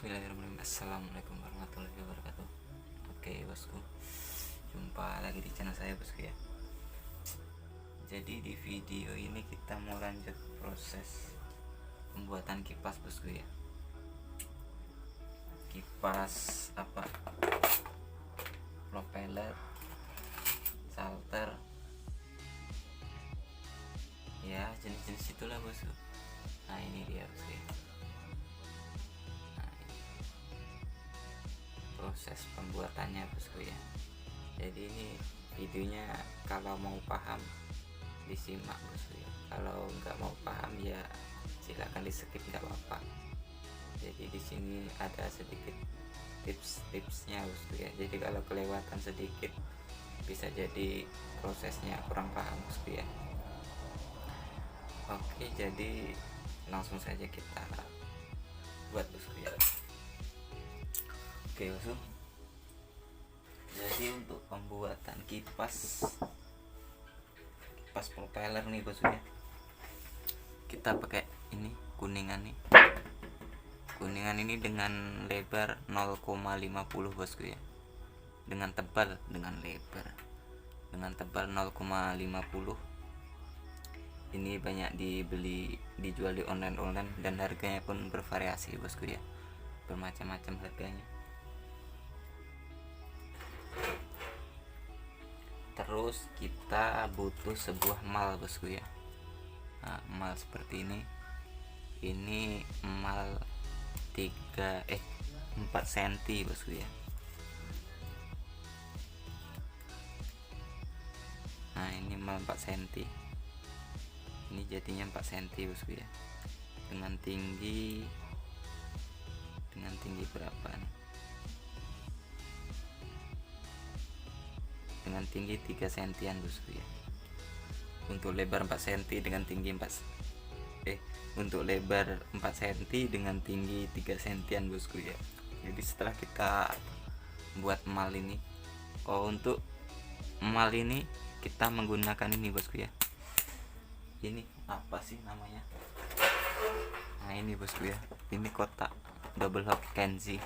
Bismillahirrahmanirrahim. Assalamualaikum warahmatullahi wabarakatuh. Oke bosku, jumpa lagi di channel saya bosku ya. Jadi di video ini kita mau lanjut proses pembuatan kipas bosku ya. Kipas apa? Propeller, salter, ya jenis-jenis itulah bosku. Nah ini dia bosku ya. Proses pembuatannya bosku ya. Jadi ini videonya kalau mau paham disimak bosku ya, kalau nggak mau paham ya silakan di skip, nggak apa-apa. Jadi di sini ada sedikit tips-tipsnya bosku ya. Jadi kalau kelewatan sedikit bisa jadi prosesnya kurang paham bosku ya. Oke, jadi langsung saja kita buat bosku ya. Oke bosku, jadi untuk pembuatan kipas propeller nih bosku ya, kita pakai ini kuningan ini dengan lebar 0,50 bosku ya, dengan tebal 0,50. Ini banyak dijual di online dan harganya pun bervariasi bosku ya, bermacam-macam harganya. Terus kita butuh sebuah mal bosku ya. Nah, mal seperti ini mal 4 cm bosku ya. Nah ini mal 4 cm, ini jadinya 4 cm bosku ya, dengan tinggi berapa nih, dengan tinggi 3 sentian bosku ya. Untuk lebar 4 cm dengan tinggi untuk lebar 4 cm dengan tinggi 3 sentian bosku ya. Jadi setelah kita buat mal ini, untuk mal ini kita menggunakan ini bosku ya. Ini apa sih namanya? Nah ini bosku ya, ini kotak double hook Kenzi.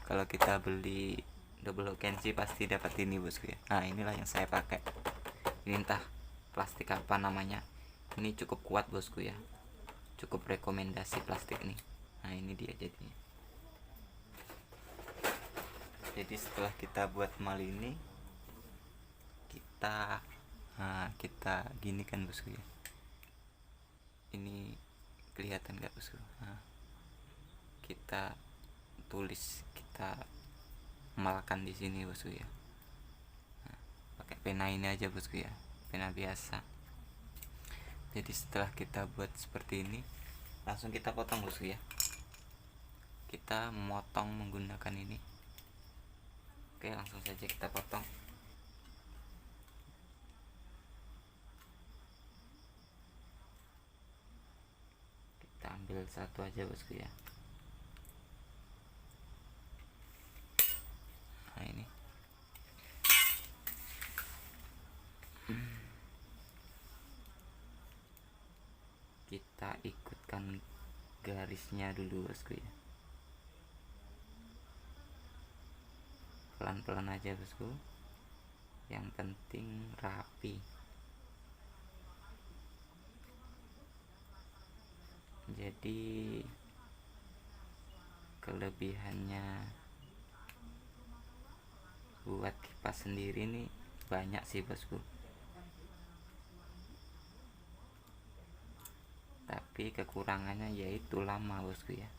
Kalau kita beli double hook Kenzi pasti dapat ini bosku ya. Nah inilah yang saya pakai. Ini entah plastik apa namanya. Ini cukup kuat bosku ya, cukup rekomendasi plastik ini. Nah ini dia jadinya. Jadi setelah kita buat mal ini, kita gini kan bosku ya. Ini kelihatan nggak bosku? Nah, kita tulis, kita malkan di sini bosku ya. Nah, pakai pena ini aja bosku ya, pena biasa. Jadi setelah kita buat seperti ini, langsung kita potong bosku ya. Kita memotong menggunakan ini. Oke, langsung saja kita potong. Kita ambil satu aja bosku ya. Nah ini kita ikutkan garisnya dulu bosku ya, pelan-pelan aja bosku, yang penting rapi. Jadi kelebihannya buat kipas sendiri nih banyak sih bosku, tapi kekurangannya yaitu lama bosku ya.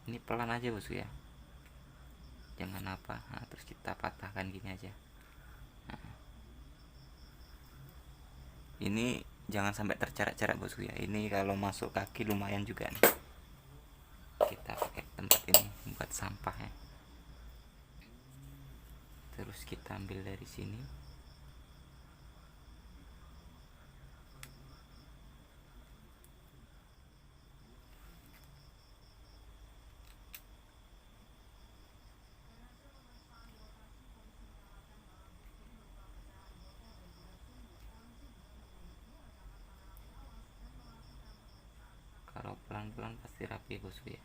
Ini pelan aja bosku ya, jangan apa. Nah, terus kita patahkan gini aja. Nah, ini jangan sampai tercerak-cerak bosku ya. Ini kalau masuk kaki lumayan juga nih. Kita pakai tempat ini buat sampah ya. Terus kita ambil dari sini. pelan-pelan pasti rapi bosku ya,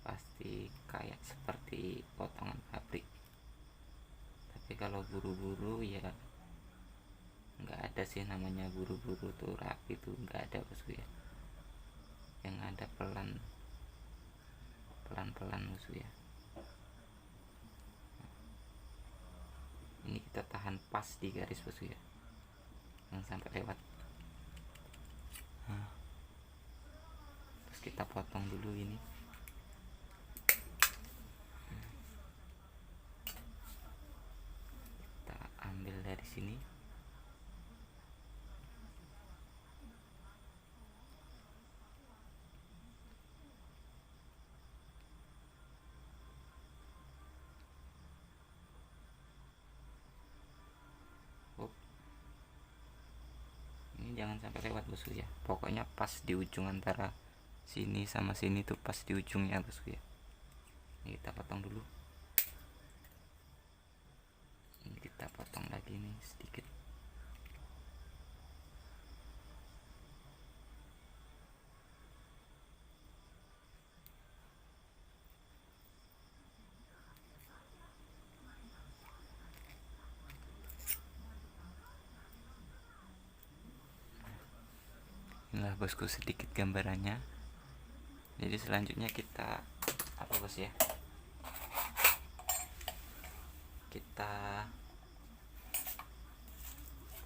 pasti kayak seperti potongan pabrik. Tapi kalau buru-buru ya nggak ada sih namanya buru-buru tuh rapi tuh, nggak ada bosku ya. Yang ada pelan-pelan bosku ya. Ini kita tahan pas di garis bosku ya, jangan sampai lewat. Terus kita potong dulu ini. Kita ambil dari sini. Ini jangan sampai lewat bosku ya, pokoknya pas di ujung antara sini sama sini tuh, pas di ujungnya bosku ya. Ini kita potong dulu. Ini kita potong lagi nih sedikit. Inilah bosku sedikit gambarannya. Jadi selanjutnya kita apa bos ya, kita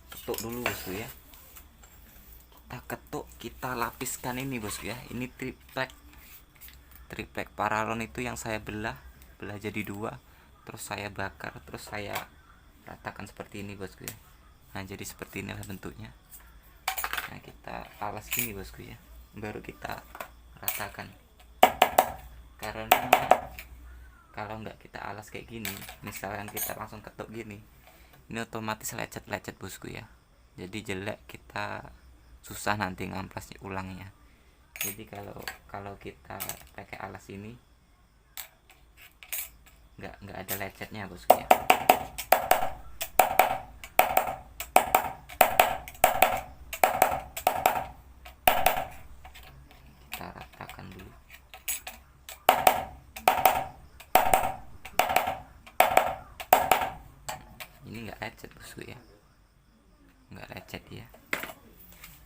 ketuk dulu bosku ya. Kita ketuk, kita lapiskan ini bosku ya. Ini triplek paralon itu yang saya belah jadi 2, terus saya bakar, terus saya ratakan seperti ini bosku ya. Nah jadi seperti inilah bentuknya. Nah kita alas gini bosku ya, baru kita ratakan. Karena kalau nggak kita alas kayak gini, misalkan kita langsung ketuk gini, ini otomatis lecet bosku ya. Jadi jelek, kita susah nanti ngamplasnya ulangnya. Jadi kalau kita pakai alas ini nggak ada lecetnya bosku ya. Kita ratakan dulu. Ini nggak lecet bosku ya, nggak lecet ya.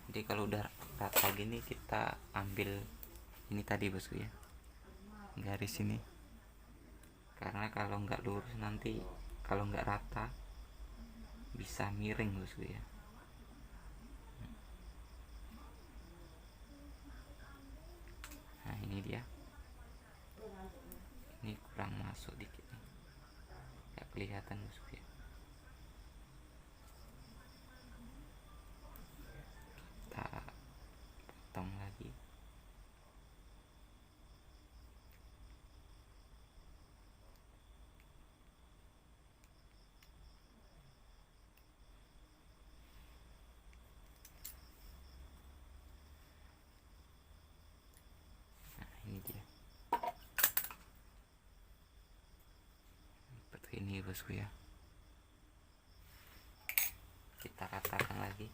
Jadi kalau udah rata gini, kita ambil ini tadi bosku ya, garis ini. Karena kalau nggak lurus nanti, kalau nggak rata bisa miring bosku ya. Nah ini dia, ini kurang masuk dikit nih, nggak kelihatan bosku ya. Kita potong lagi. Ini dia, seperti ini bosku ya. Kita ratakan lagi.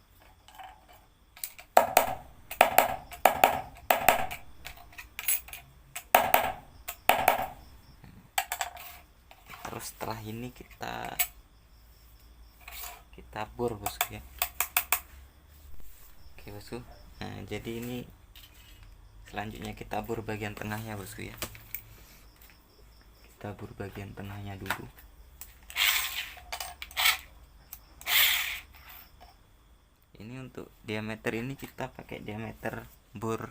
Terus setelah ini kita bor bosku ya. Oke bosku, nah jadi ini selanjutnya kita bor bagian tengahnya bosku ya. Kita bor bagian tengahnya dulu. Ini untuk diameter ini kita pakai diameter bor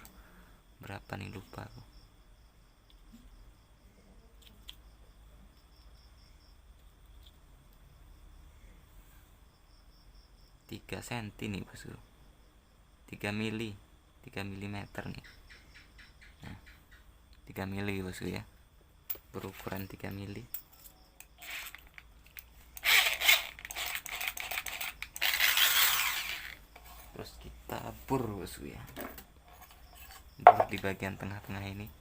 berapa nih, lupa aku. 3 cm nih bosku, 3 mili 3 mm nih. Nah 3 mili bosku ya, berukuran 3 mili. Terus kita bor bosku ya, bor di bagian tengah-tengah ini.